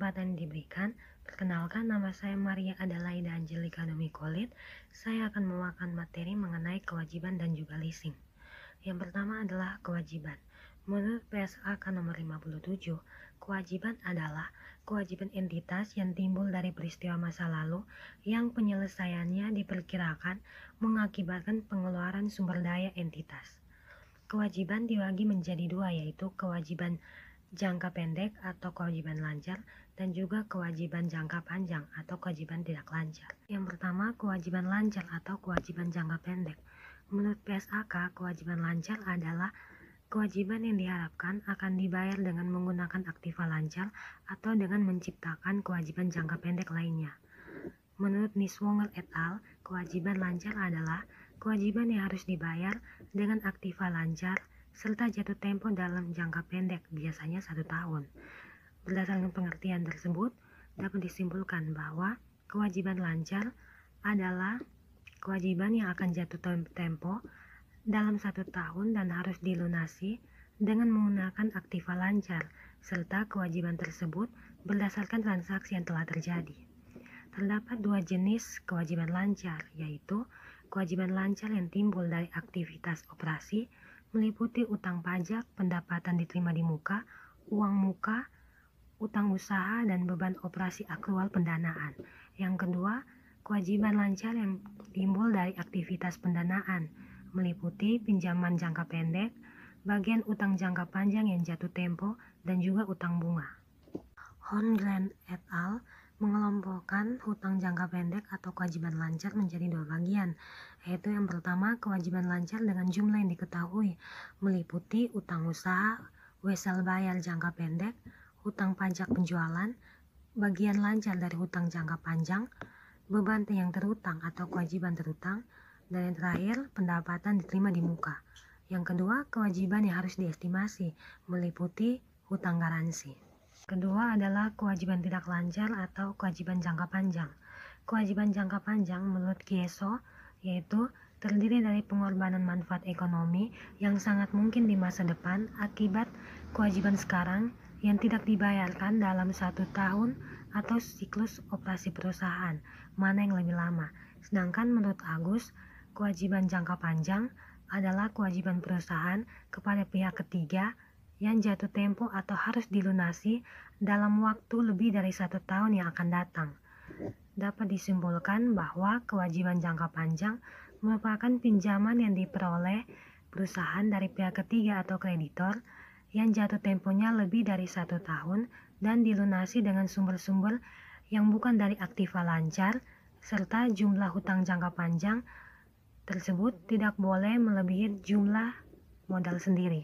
kesempatan diberikan, perkenalkan nama saya Maria Adelaida Angelika Domikolit. Saya akan membawakan materi mengenai kewajiban dan juga leasing. Yang pertama adalah kewajiban. Menurut PSAK nomor 57, kewajiban adalah kewajiban entitas yang timbul dari peristiwa masa lalu yang penyelesaiannya diperkirakan mengakibatkan pengeluaran sumber daya entitas. Kewajiban dibagi menjadi dua, yaitu kewajiban jangka pendek atau kewajiban lancar dan juga kewajiban jangka panjang atau kewajiban tidak lancar. Yang pertama, kewajiban lancar atau kewajiban jangka pendek. Menurut PSAK, kewajiban lancar adalah kewajiban yang diharapkan akan dibayar dengan menggunakan aktiva lancar atau dengan menciptakan kewajiban jangka pendek lainnya. Menurut Niswonger et al., kewajiban lancar adalah kewajiban yang harus dibayar dengan aktiva lancar serta jatuh tempo dalam jangka pendek, biasanya 1 tahun. Berdasarkan pengertian tersebut, dapat disimpulkan bahwa kewajiban lancar adalah kewajiban yang akan jatuh tempo dalam 1 tahun dan harus dilunasi dengan menggunakan aktiva lancar, serta kewajiban tersebut berdasarkan transaksi yang telah terjadi. Terdapat 2 jenis kewajiban lancar, yaitu kewajiban lancar yang timbul dari aktivitas operasi, meliputi utang pajak, pendapatan diterima di muka, uang muka, utang usaha, dan beban operasi akrual pendanaan. Yang kedua, kewajiban lancar yang timbul dari aktivitas pendanaan, meliputi pinjaman jangka pendek, bagian utang jangka panjang yang jatuh tempo, dan juga utang bunga. Holmgren et al. Mengelompokkan hutang jangka pendek atau kewajiban lancar menjadi 2 bagian, yaitu yang pertama kewajiban lancar dengan jumlah yang diketahui, meliputi utang usaha, wesel bayar jangka pendek, hutang pajak penjualan, bagian lancar dari hutang jangka panjang, beban yang terutang atau kewajiban terutang, dan yang terakhir pendapatan diterima di muka. Yang kedua, kewajiban yang harus diestimasi, meliputi hutang garansi. Kedua adalah kewajiban tidak lancar atau kewajiban jangka panjang. Kewajiban jangka panjang menurut Kieso yaitu terdiri dari pengorbanan manfaat ekonomi yang sangat mungkin di masa depan akibat kewajiban sekarang yang tidak dibayarkan dalam 1 tahun atau siklus operasi perusahaan, mana yang lebih lama. Sedangkan menurut Agus, kewajiban jangka panjang adalah kewajiban perusahaan kepada pihak ketiga yang jatuh tempo atau harus dilunasi dalam waktu lebih dari 1 tahun yang akan datang. Dapat disimpulkan bahwa kewajiban jangka panjang merupakan pinjaman yang diperoleh perusahaan dari pihak ketiga atau kreditor yang jatuh temponya lebih dari 1 tahun dan dilunasi dengan sumber-sumber yang bukan dari aktiva lancar, serta jumlah hutang jangka panjang tersebut tidak boleh melebihi jumlah modal sendiri.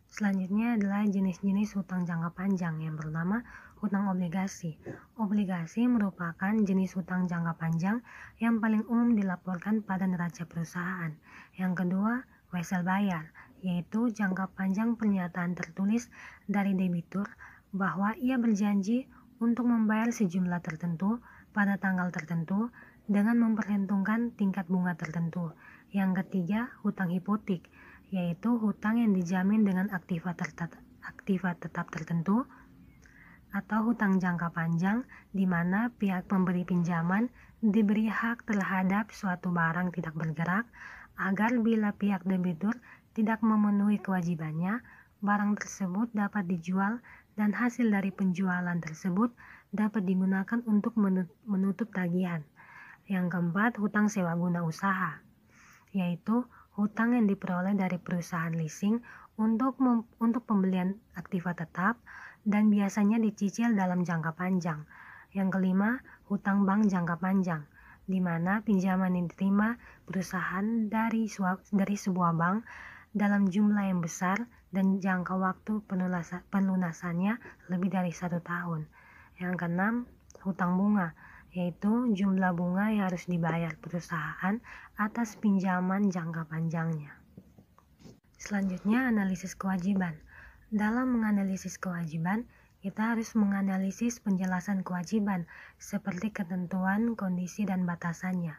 Selanjutnya adalah jenis-jenis hutang jangka panjang. Yang pertama, hutang obligasi. Obligasi merupakan jenis hutang jangka panjang yang paling umum dilaporkan pada neraca perusahaan. Yang kedua, wesel bayar, yaitu jangka panjang pernyataan tertulis dari debitur bahwa ia berjanji untuk membayar sejumlah tertentu pada tanggal tertentu dengan memperhitungkan tingkat bunga tertentu. Yang ketiga, hutang hipotek, yaitu hutang yang dijamin dengan aktiva tetap tertentu, atau hutang jangka panjang di mana pihak pemberi pinjaman diberi hak terhadap suatu barang tidak bergerak agar bila pihak debitur tidak memenuhi kewajibannya, barang tersebut dapat dijual dan hasil dari penjualan tersebut dapat digunakan untuk menutup tagihan. Yang keempat, hutang sewa guna usaha, yaitu hutang yang diperoleh dari perusahaan leasing untuk pembelian aktiva tetap dan biasanya dicicil dalam jangka panjang. Yang kelima, hutang bank jangka panjang, di mana pinjaman yang diterima perusahaan dari sebuah bank dalam jumlah yang besar dan jangka waktu pelunasannya lebih dari 1 tahun. Yang keenam, hutang bunga, yaitu jumlah bunga yang harus dibayar perusahaan atas pinjaman jangka panjangnya. Selanjutnya, analisis kewajiban. Dalam menganalisis kewajiban, kita harus menganalisis penjelasan kewajiban seperti ketentuan, kondisi, dan batasannya.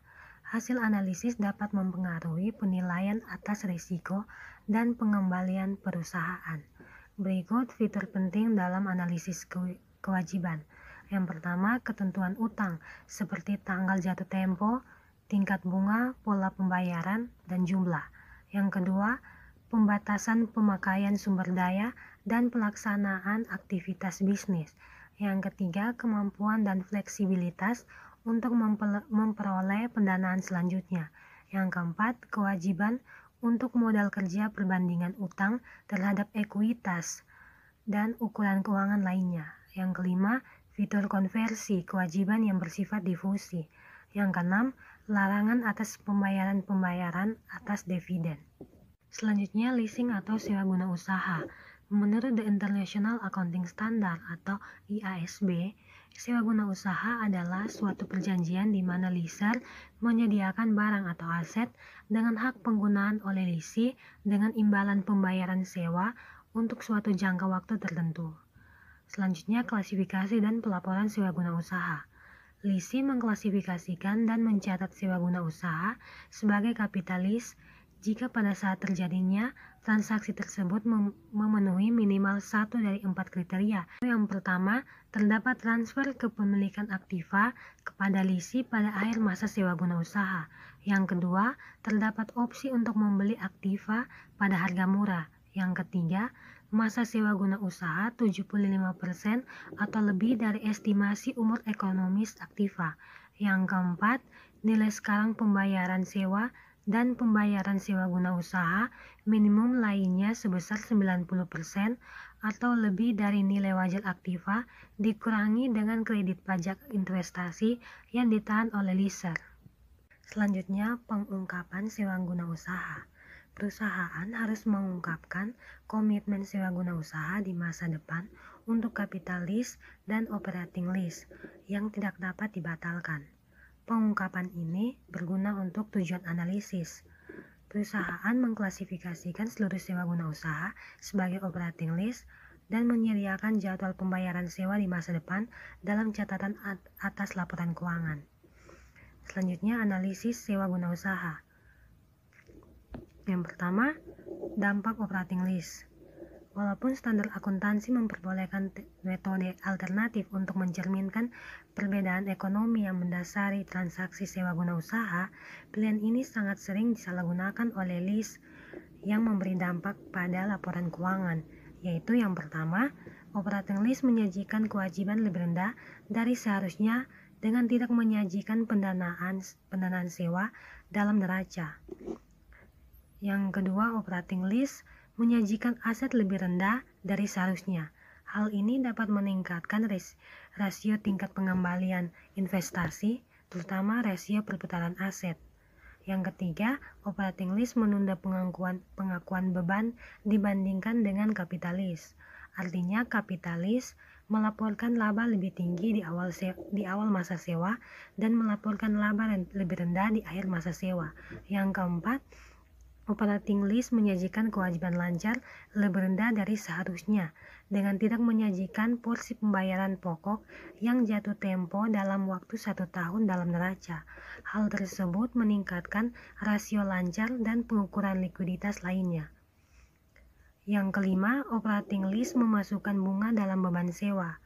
Hasil analisis dapat mempengaruhi penilaian atas risiko dan pengembalian perusahaan. Berikut fitur penting dalam analisis kewajiban. Yang pertama, ketentuan utang seperti tanggal jatuh tempo, tingkat bunga, pola pembayaran, dan jumlah. Yang kedua, pembatasan pemakaian sumber daya dan pelaksanaan aktivitas bisnis. Yang ketiga, kemampuan dan fleksibilitas untuk memperoleh pendanaan selanjutnya. Yang keempat, kewajiban untuk modal kerja perbandingan utang terhadap ekuitas dan ukuran keuangan lainnya. Yang kelima, fitur konversi kewajiban yang bersifat difusi. Yang keenam, larangan atas pembayaran atas dividen. Selanjutnya, leasing atau sewa guna usaha. Menurut The International Accounting Standard atau IASB, sewa guna usaha adalah suatu perjanjian di mana leaser menyediakan barang atau aset dengan hak penggunaan oleh lessee dengan imbalan pembayaran sewa untuk suatu jangka waktu tertentu. Selanjutnya, klasifikasi dan pelaporan sewa guna usaha. Lessee mengklasifikasikan dan mencatat sewa guna usaha sebagai kapitalis jika pada saat terjadinya transaksi tersebut memenuhi minimal 1 dari 4 kriteria. Yang pertama, terdapat transfer kepemilikan aktiva kepada lessee pada akhir masa sewa guna usaha. Yang kedua, terdapat opsi untuk membeli aktiva pada harga murah. Yang ketiga, masa sewa guna usaha 75% atau lebih dari estimasi umur ekonomis aktiva. Yang keempat, nilai sekarang pembayaran sewa dan pembayaran sewa guna usaha minimum lainnya sebesar 90% atau lebih dari nilai wajar aktiva dikurangi dengan kredit pajak investasi yang ditahan oleh leaser. Selanjutnya, pengungkapan sewa guna usaha. Perusahaan harus mengungkapkan komitmen sewa guna usaha di masa depan untuk capital lease dan operating lease yang tidak dapat dibatalkan. Pengungkapan ini berguna untuk tujuan analisis. Perusahaan mengklasifikasikan seluruh sewa guna usaha sebagai operating lease dan menyediakan jadwal pembayaran sewa di masa depan dalam catatan atas laporan keuangan. Selanjutnya, analisis sewa guna usaha. Yang pertama, dampak operating lease. Walaupun standar akuntansi memperbolehkan metode alternatif untuk mencerminkan perbedaan ekonomi yang mendasari transaksi sewa guna usaha, pilihan ini sangat sering disalahgunakan oleh lease yang memberi dampak pada laporan keuangan, yaitu yang pertama, operating lease menyajikan kewajiban lebih rendah dari seharusnya dengan tidak menyajikan pendanaan sewa dalam neraca. Yang kedua, operating lease menyajikan aset lebih rendah dari seharusnya. Hal ini dapat meningkatkan rasio tingkat pengembalian investasi, terutama rasio perputaran aset. Yang ketiga, operating lease menunda pengakuan beban dibandingkan dengan kapitalis. Artinya, kapitalis melaporkan laba lebih tinggi di awal masa sewa dan melaporkan laba lebih rendah di akhir masa sewa. Yang keempat, operating lease menyajikan kewajiban lancar lebih rendah dari seharusnya dengan tidak menyajikan porsi pembayaran pokok yang jatuh tempo dalam waktu 1 tahun dalam neraca. Hal tersebut meningkatkan rasio lancar dan pengukuran likuiditas lainnya. Yang kelima, operating lease memasukkan bunga dalam beban sewa.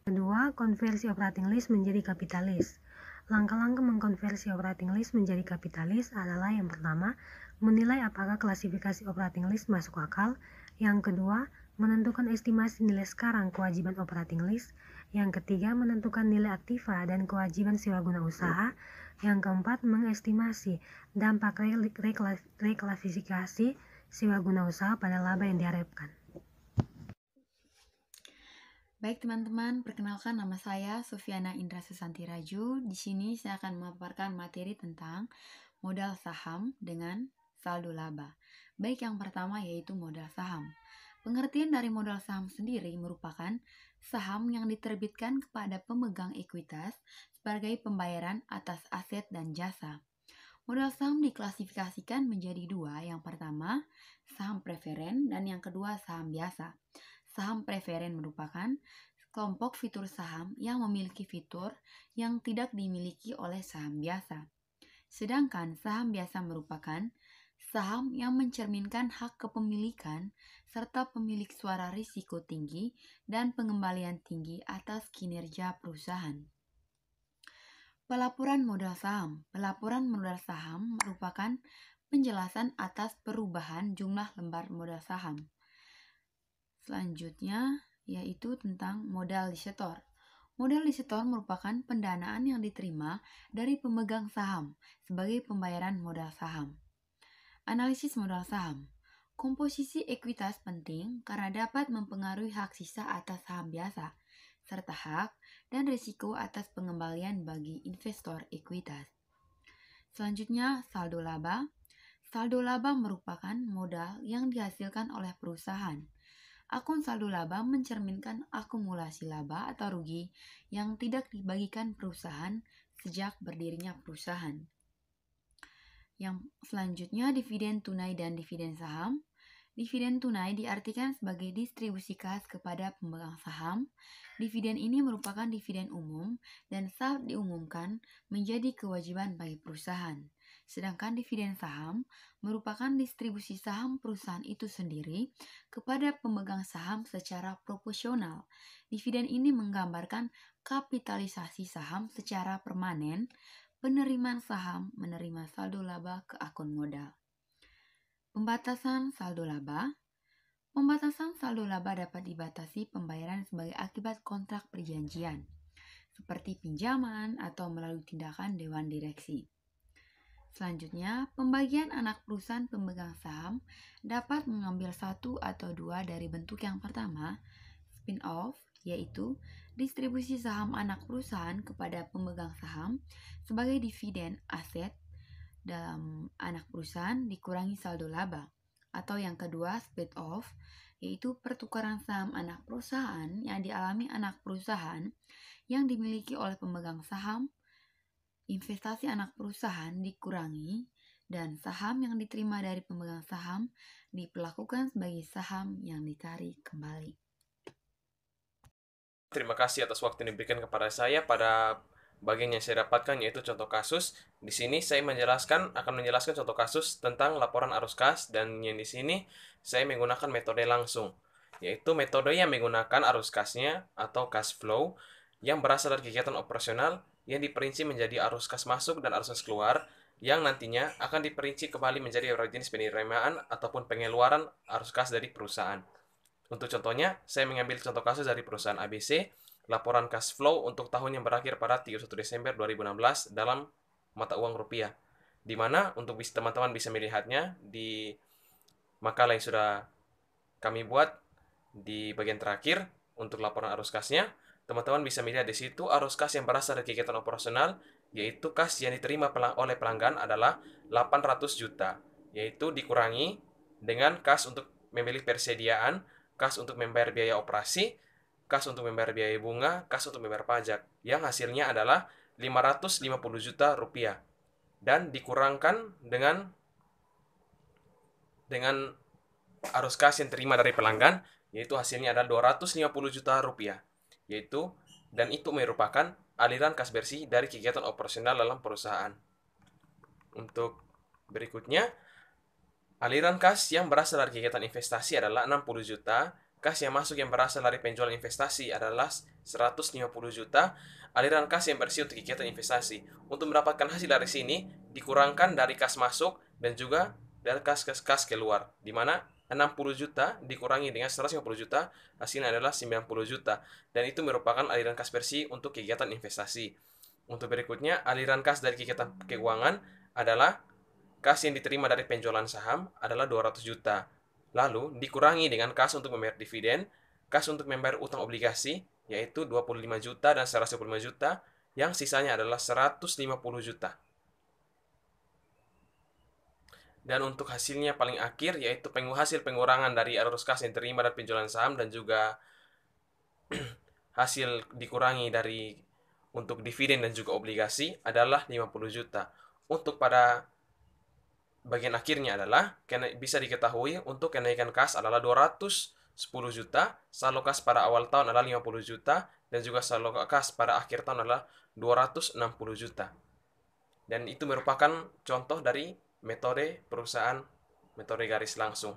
Kedua, konversi operating lease menjadi kapitalis. Langkah-langkah mengkonversi operating lease menjadi kapitalis adalah yang pertama, menilai apakah klasifikasi operating lease masuk akal. Yang kedua, menentukan estimasi nilai sekarang kewajiban operating lease. Yang ketiga, menentukan nilai aktiva dan kewajiban sewa guna usaha. Yang keempat, mengestimasi dampak reklasifikasi sewa guna usaha pada laba yang diharapkan. Baik teman-teman, perkenalkan nama saya Sufiana Indra Susanti Raju. Di sini saya akan memaparkan materi tentang modal saham dengan saldo laba. Baik, yang pertama yaitu modal saham. Pengertian dari modal saham sendiri merupakan saham yang diterbitkan kepada pemegang ekuitas sebagai pembayaran atas aset dan jasa. Modal saham diklasifikasikan menjadi dua, yang pertama saham preferen dan yang kedua saham biasa. Saham preferen merupakan kelompok fitur saham yang memiliki fitur yang tidak dimiliki oleh saham biasa. Sedangkan saham biasa merupakan Saham yang mencerminkan hak kepemilikan serta pemilik suara risiko tinggi dan pengembalian tinggi atas kinerja perusahaan. Pelaporan modal saham. Pelaporan modal saham merupakan penjelasan atas perubahan jumlah lembar modal saham. Selanjutnya yaitu tentang modal disetor. Modal disetor merupakan pendanaan yang diterima dari pemegang saham sebagai pembayaran modal saham. Analisis modal saham. Komposisi ekuitas penting karena dapat mempengaruhi hak sisa atas saham biasa, serta hak dan risiko atas pengembalian bagi investor ekuitas. Selanjutnya, saldo laba. Saldo laba merupakan modal yang dihasilkan oleh perusahaan. Akun saldo laba mencerminkan akumulasi laba atau rugi yang tidak dibagikan perusahaan sejak berdirinya perusahaan. Yang selanjutnya, dividen tunai dan dividen saham. Dividen tunai diartikan sebagai distribusi kas kepada pemegang saham. Dividen ini merupakan dividen umum dan saat diumumkan menjadi kewajiban bagi perusahaan. Sedangkan dividen saham merupakan distribusi saham perusahaan itu sendiri kepada pemegang saham secara proporsional. Dividen ini menggambarkan kapitalisasi saham secara permanen. Penerimaan saham menerima saldo laba ke akun modal. Pembatasan saldo laba. Pembatasan saldo laba dapat dibatasi pembayaran sebagai akibat kontrak perjanjian, seperti pinjaman atau melalui tindakan dewan direksi. Selanjutnya, pembagian anak perusahaan pemegang saham dapat mengambil satu atau dua dari bentuk yang pertama, spin-off, yaitu distribusi saham anak perusahaan kepada pemegang saham sebagai dividen aset dalam anak perusahaan dikurangi saldo laba. Atau yang kedua, split-off, yaitu pertukaran saham anak perusahaan yang dialami anak perusahaan yang dimiliki oleh pemegang saham. Investasi anak perusahaan dikurangi dan saham yang diterima dari pemegang saham diperlakukan sebagai saham yang ditarik kembali. Terima kasih atas waktu yang diberikan kepada saya pada bagian yang saya dapatkan, yaitu contoh kasus. Di sini saya akan menjelaskan contoh kasus tentang laporan arus kas, dan yang di sini saya menggunakan metode langsung, yaitu metode yang menggunakan arus kasnya atau cash flow yang berasal dari kegiatan operasional yang diperinci menjadi arus kas masuk dan arus kas keluar, yang nantinya akan diperinci kembali menjadi beberapa jenis penerimaan ataupun pengeluaran arus kas dari perusahaan. Untuk contohnya, saya mengambil contoh kasus dari perusahaan ABC, laporan cash flow untuk tahun yang berakhir pada 31 Desember 2016 dalam mata uang rupiah. Di mana untuk teman-teman bisa melihatnya di makalah yang sudah kami buat di bagian terakhir untuk laporan arus kasnya. Teman-teman bisa melihat di situ arus kas yang berasal dari kegiatan operasional, yaitu kas yang diterima oleh pelanggan adalah 800 juta, yaitu dikurangi dengan kas untuk membeli persediaan, kas untuk membayar biaya operasi, kas untuk membayar biaya bunga, kas untuk membayar pajak, yang hasilnya adalah 550 juta rupiah. Dan dikurangkan dengan arus kas yang terima dari pelanggan, yaitu hasilnya adalah 250 juta rupiah. Dan itu merupakan aliran kas bersih dari kegiatan operasional dalam perusahaan. Untuk berikutnya, aliran kas yang berasal dari kegiatan investasi adalah 60 juta, kas yang masuk yang berasal dari penjualan investasi adalah 150 juta, aliran kas yang bersih untuk kegiatan investasi. Untuk mendapatkan hasil dari sini, dikurangkan dari kas masuk dan juga dari kas keluar, di mana 60 juta dikurangi dengan 150 juta, hasilnya adalah 90 juta. Dan itu merupakan aliran kas bersih untuk kegiatan investasi. Untuk berikutnya, aliran kas dari kegiatan keuangan adalah kas yang diterima dari penjualan saham adalah 200 juta. Lalu dikurangi dengan kas untuk membayar dividen, kas untuk membayar utang obligasi, yaitu 25 juta dan 115 juta, yang sisanya adalah 150 juta. Dan untuk hasilnya paling akhir, yaitu hasil pengurangan dari arus kas yang diterima dari penjualan saham dan juga hasil dikurangi dari untuk dividen dan juga obligasi adalah 50 juta. Untuk pada bagian akhirnya adalah bisa diketahui untuk kenaikan kas adalah 210 juta, saldo kas pada awal tahun adalah 50 juta, dan juga saldo kas pada akhir tahun adalah 260 juta. Dan itu merupakan contoh dari metode perusahaan, metode garis langsung.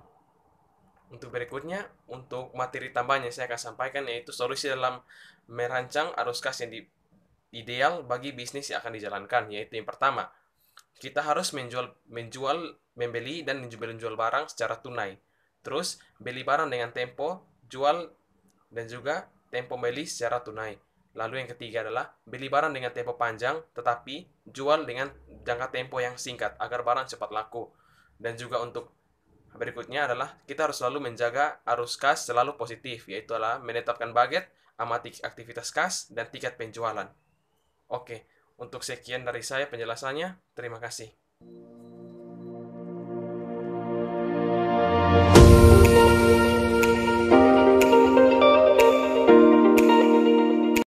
Untuk berikutnya, untuk materi tambahan yang saya akan sampaikan yaitu solusi dalam merancang arus kas yang ideal bagi bisnis yang akan dijalankan, yaitu yang pertama, kita harus membeli dan menjual barang secara tunai. Terus, beli barang dengan tempo, jual dan juga tempo beli secara tunai. Lalu yang ketiga adalah beli barang dengan tempo panjang, tetapi jual dengan jangka tempo yang singkat agar barang cepat laku. Dan juga untuk berikutnya adalah kita harus selalu menjaga arus kas selalu positif, yaitu adalah menetapkan budget, amati aktivitas kas, dan tiket penjualan. Oke, untuk sekian dari saya penjelasannya. Terima kasih.